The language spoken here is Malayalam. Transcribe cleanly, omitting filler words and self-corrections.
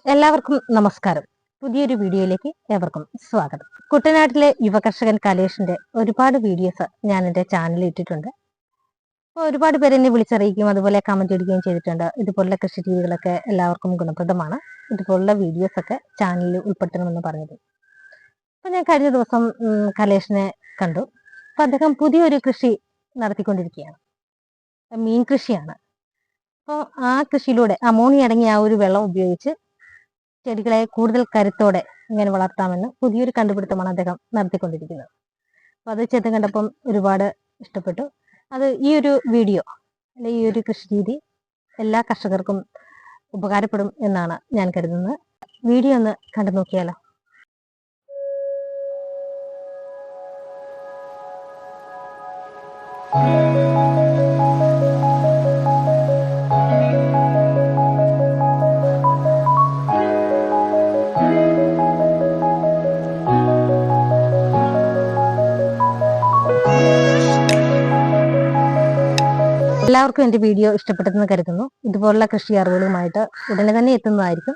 എല്ലാവർക്കും നമസ്കാരം. പുതിയൊരു വീഡിയോയിലേക്ക് ഏവർക്കും സ്വാഗതം. കുട്ടനാട്ടിലെ യുവകർഷകൻ കലേഷിന്റെ ഒരുപാട് വീഡിയോസ് ഞാൻ എൻ്റെ ചാനലിൽ ഇട്ടിട്ടുണ്ട്. അപ്പോൾ ഒരുപാട് പേര് എന്നെ വിളിച്ചറിയിക്കുകയും അതുപോലെ കമന്റ് ഇടുകയും ചെയ്തിട്ടുണ്ട്. ഇതുപോലുള്ള കൃഷി രീതികളൊക്കെ എല്ലാവർക്കും ഗുണപ്രദമാണ്, ഇതുപോലുള്ള വീഡിയോസ് ഒക്കെ ചാനലിൽ ഉൾപ്പെടുത്തണമെന്ന് പറഞ്ഞത്. അപ്പൊ ഞാൻ കഴിഞ്ഞ ദിവസം കലേഷിനെ കണ്ടു. അപ്പൊ അദ്ദേഹം പുതിയൊരു കൃഷി നടത്തിക്കൊണ്ടിരിക്കുകയാണ്, മീൻ കൃഷിയാണ്. അപ്പോൾ ആ കൃഷിയിലൂടെ അമോണിയ അടങ്ങിയ ആ ഒരു വെള്ളം ഉപയോഗിച്ച് ചെടികളെ കൂടുതൽ കരുത്തോടെ ഇങ്ങനെ വളർത്താമെന്ന് പുതിയൊരു കണ്ടുപിടുത്തമാണ് അദ്ദേഹം നടത്തിക്കൊണ്ടിരിക്കുന്നത്. അപ്പൊ അത് ചെന്ന് കണ്ടപ്പം ഒരുപാട് ഇഷ്ടപ്പെട്ടു. അത് ഈ ഒരു വീഡിയോ അല്ലെ ഈ ഒരു കൃഷി രീതി എല്ലാ കർഷകർക്കും ഉപകാരപ്പെടും എന്നാണ് ഞാൻ കരുതുന്നത്. വീഡിയോ ഒന്ന് കണ്ടു നോക്കിയാലോ. എല്ലാവർക്കും എൻ്റെ വീഡിയോ ഇഷ്ടപ്പെട്ടെന്ന് കരുതുന്നു. ഇതുപോലുള്ള കൃഷി അറിവുകളുമായിട്ട് ഉടനെ തന്നെ എത്തുന്നതായിരിക്കും.